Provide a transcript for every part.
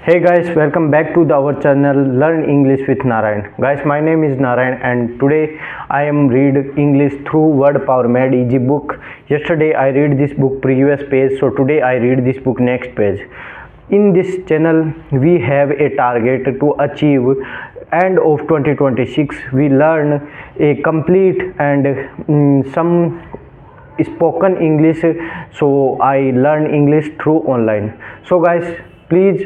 Hey guys, welcome back to our channel Learn English with Narayan. Guys, my name is Narayan and today I am read English through Word Power Mad Easy book. Yesterday I read this book previous page, so today I read this book next page. In this channel we have a target to achieve end of 2026. We learn a complete and some spoken English, so I learn English through online. So guys, please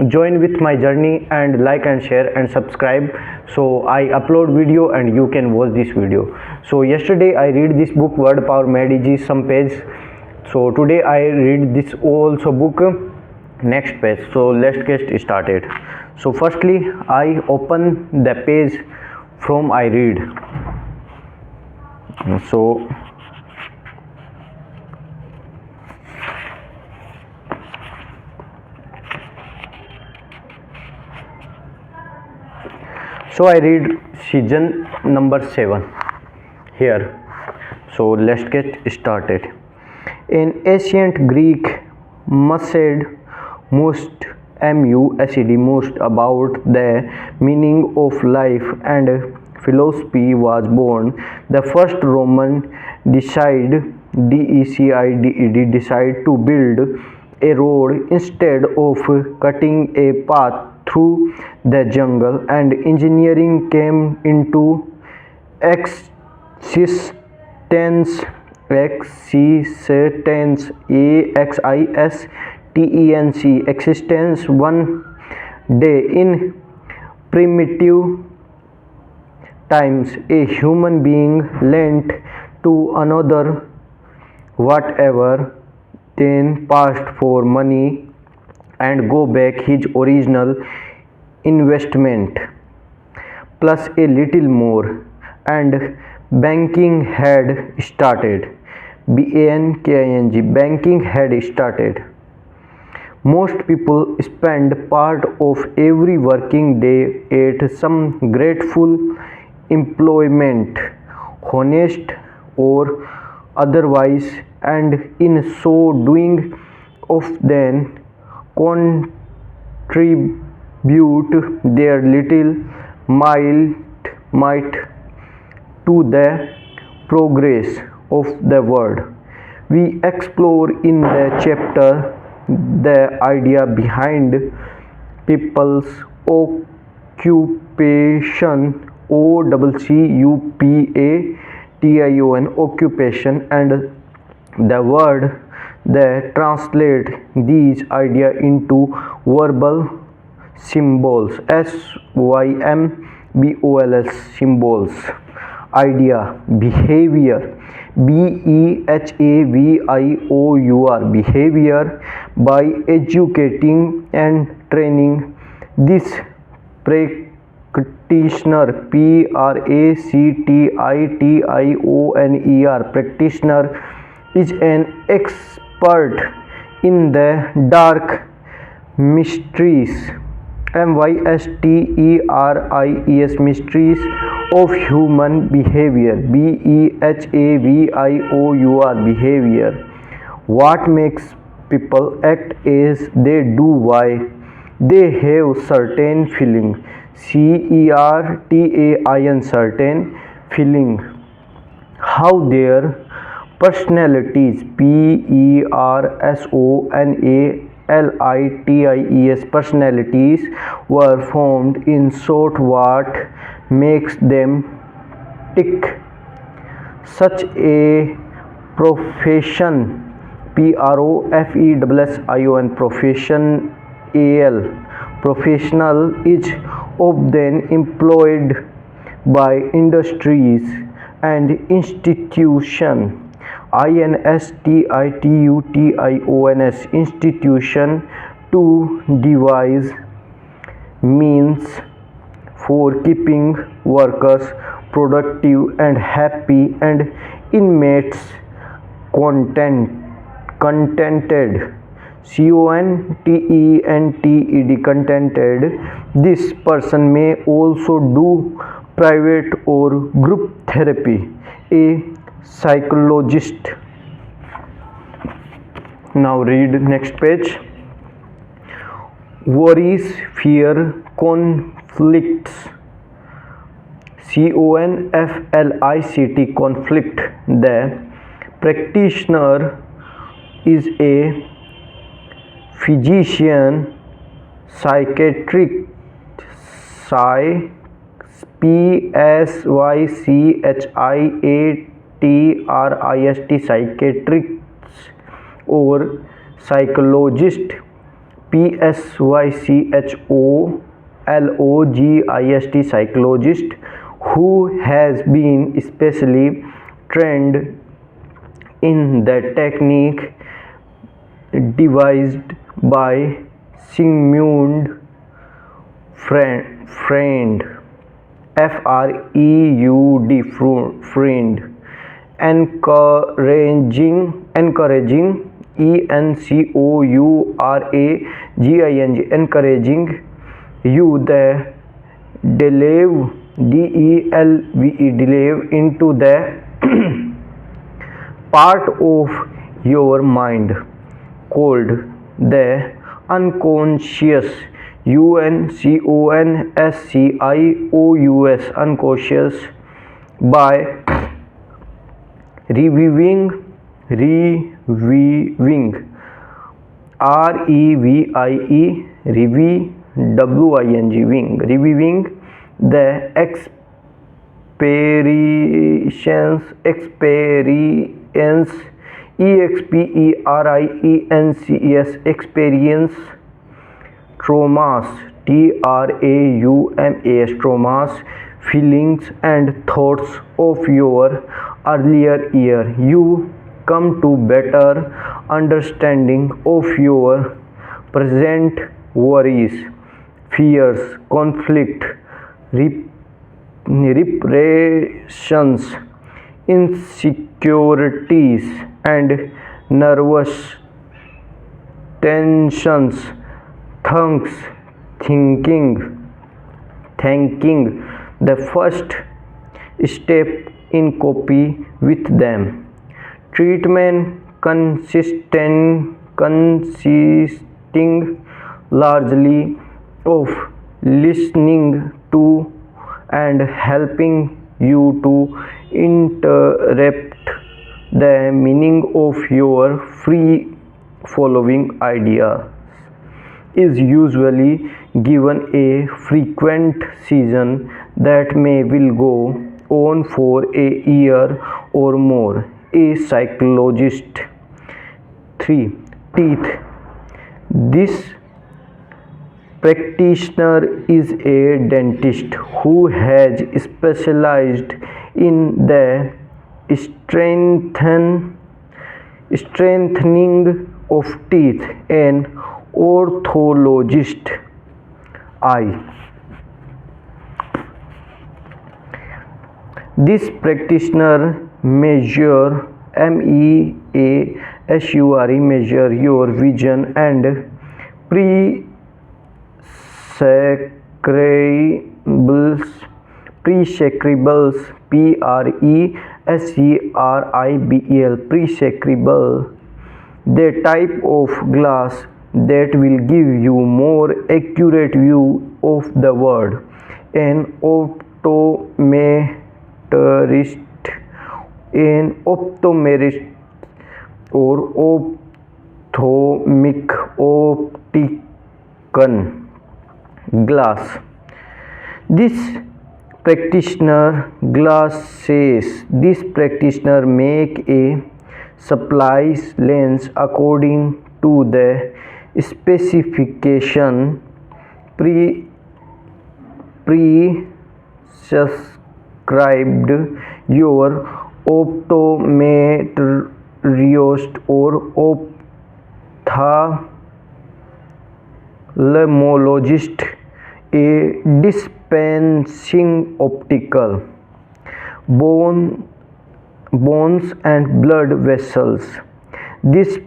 join with my journey and like and share and subscribe, so I upload video and you can watch this video. So yesterday I read this book Word Power Mad Easy some page, so today I read this also book next page. So let's get started. So firstly I open the page from I read. So I read season number 7 here. So let's get started. In ancient Greek, mused most about the meaning of life and philosophy was born. The first Roman decide to build a road instead of cutting a path through the jungle, and engineering came into existence existence one day. In primitive times, a human being lent to another whatever then passed for money and go back his original investment plus a little more, and banking had started. Banking had started. Most people spend part of every working day at some grateful employment, honest or otherwise, and in so doing often contribute their little might to the progress of the world. We explore in the chapter the idea behind people's occupation, occupation, and the word that translate these idea into verbal symbols, symbols. Idea, behavior, behavior. By educating and training this practitioner, practitioner is an expert in the dark mysteries, mysteries of human behavior, behavior. What makes people act as they do, why they have certain feeling, certain feeling, how their personalities, personalities were formed. In short, what makes them tick. Such a profession, professional is often employed by industries and institutions, institution, to devise means for keeping workers productive and happy and inmates contented. Contented. This person may also do private or group therapy. A psychologist. Now read next page. worries, fear, conflicts. CONFLICT, conflict. The practitioner is a physician, psychiatrist, psychiatrist, or psychologist, psychologist, who has been specially trained in the technique devised by Sigmund Freud, Freud, encouraging, encouraging you the delve into the part of your mind called the unconscious, unconscious, by reviewing reviewing the experience experience traumas, traumas, feelings and thoughts of your earlier year. You come to better understanding of your present worries, fears, conflict, repressions, insecurities and nervous tensions. Thanking the first step in copy with them. Treatment consisting largely of listening to and helping you to interpret the meaning of your free following ideas is usually given a frequent session that may will go on for a year or more. A psychologist. 3. Teeth. This practitioner is a dentist who has specialized in the strengthening of teeth, and orthologist. Eye. This practitioner measure measure your vision and prescribables prescribable, the type of glass that will give you more accurate view of the world. An optometrist or optician. Glass. This practitioner make a supplies lens according to the specification prescribed. Your optometrist or ophthalmologist a dispensing optical bones and blood vessels. This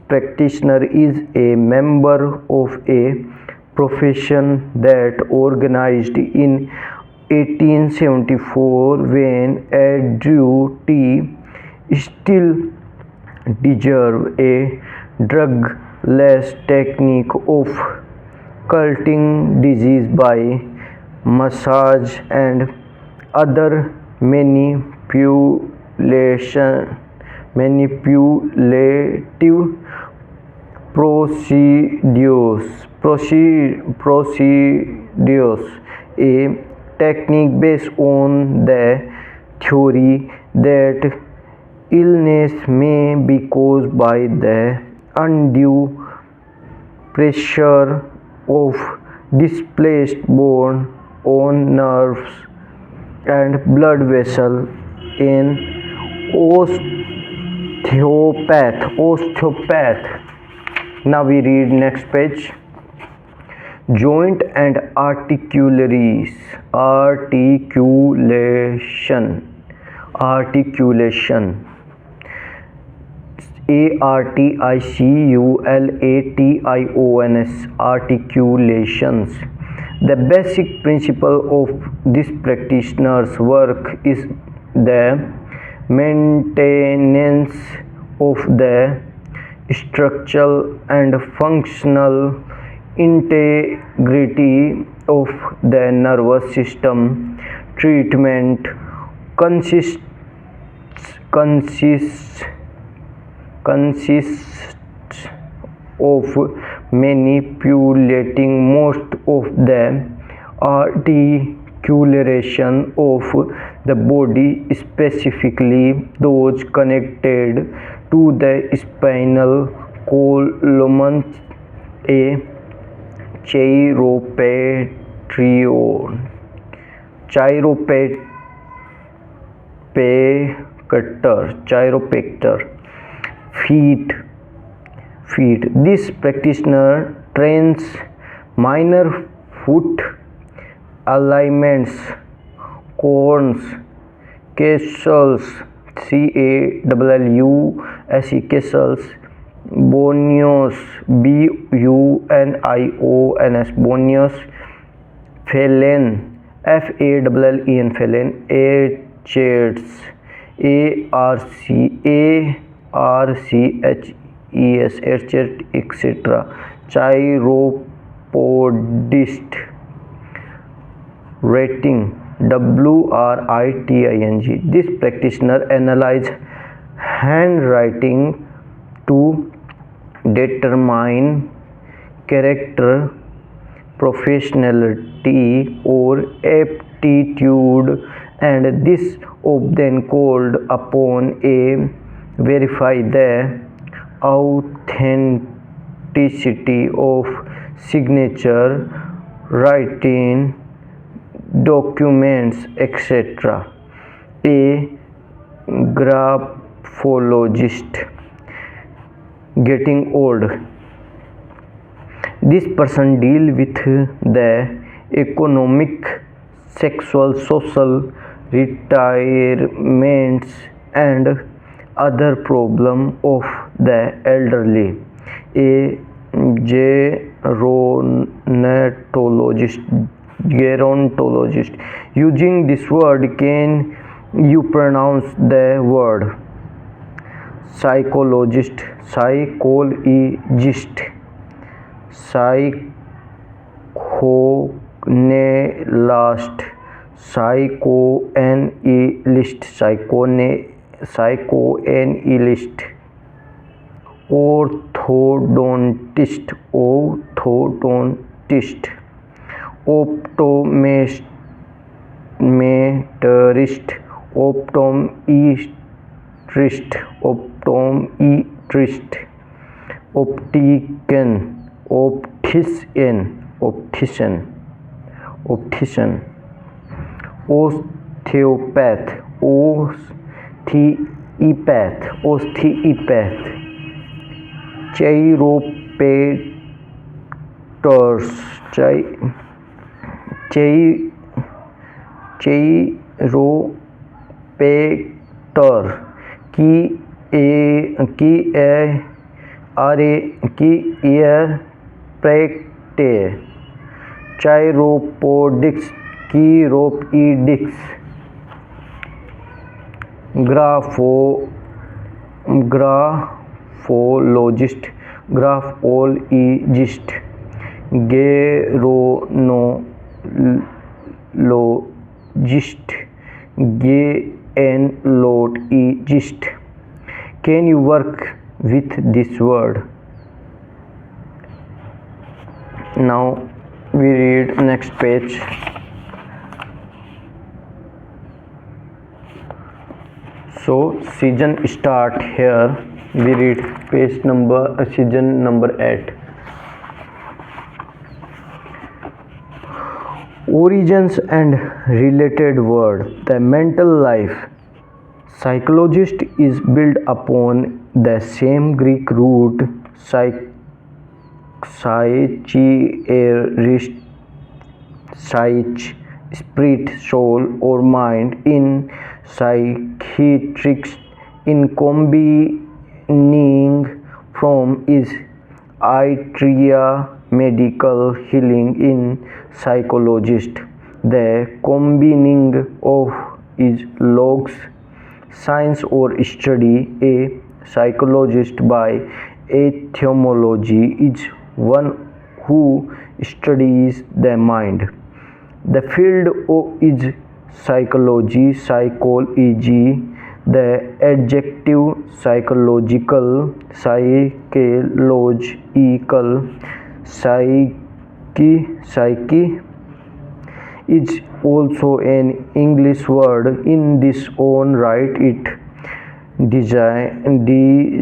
practitioner is a member of a profession that organized in 1874 when Andrew T. Still deserve a drugless technique of occulting disease by massage and other manipulative procedures, a technique based on the theory that illness may be caused by the undue pressure of displaced bone on nerves and blood vessels in osteopath. Now we read next page. Joint and articulation. Articulations. The basic principle of this practitioner's work is the maintenance of the structural and functional integrity of the nervous system. Treatment consists of manipulating most of the articulation of the body, specifically those connected to the spinal column. A chiropractor. Feet. This practitioner trains minor foot alignments, corns, castles, castles, bonios, bunions, phalanx, phalanx, etc. Chiropodist. Writing. This practitioner analyzes handwriting to determine character, professionality, or aptitude, and this often called upon a verify the authenticity of signature, writing, documents, etc. A graphologist. Getting old. This person deals with the economic, sexual, social, retirements, and other problems of the elderly. A gerontologist. Using this word, can you pronounce the word? Psychologist. Psychoanalyst. Orthodontist. Optometrist. Optometrist. Optician. Osteopath. Chiroprators. Chiropactor. Chiropodics. Chiropedics. Graphologist. geronologist, genealogist. Can you work with this word? Now we read next page. So season start here. We read page number season number 8. Origins and related word. The mental life. Psychologist is built upon the same Greek root psyche, spirit, soul, or mind. In psychiatrics, in combining from is Aitria medical healing. In psychologist, the combining of is logs science or study. A psychologist by etymology is one who studies the mind. The field is psychology, psychology. The adjective psychological, psychological, psyche is also an English word in this own right. It designates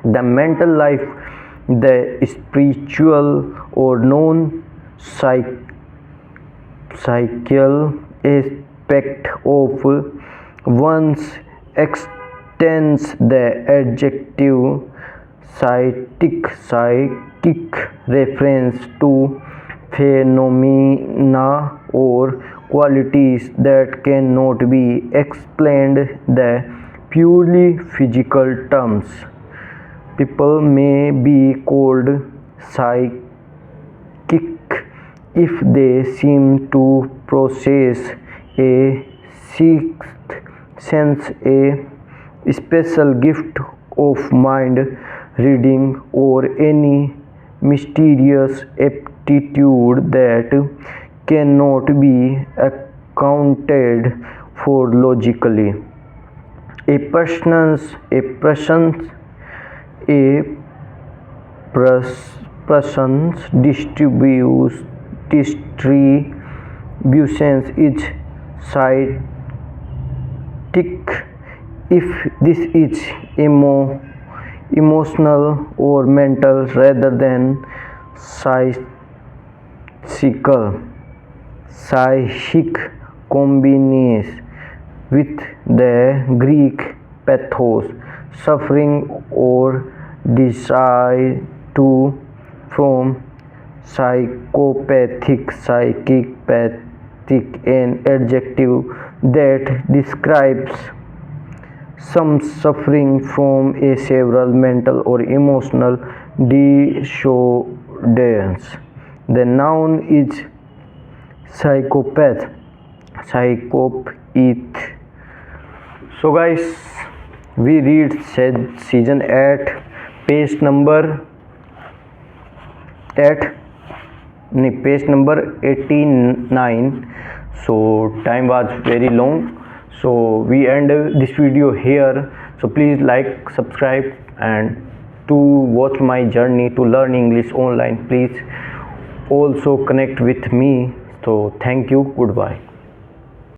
the mental life, the spiritual or non-psychical aspect of one's extends. The adjective psychic reference to phenomena or qualities that cannot be explained. The purely physical terms. People may be called psychic if they seem to possess a sixth sense, a special gift of mind reading, or any mysterious aptitude that cannot be accounted for logically. A person's distribution is psychic if this is emotional or mental rather than psychic combines with the Greek pathos, suffering or desire to, from psychopathic, psychopathic, an adjective that describes some suffering from a several mental or emotional disorders. The noun is psychopath, psychopath. So guys, we read season 8 page number 89. So time was very long, so we end this video here. So please like, subscribe, and to watch my journey to learn English online, please also connect with me. So thank you, goodbye.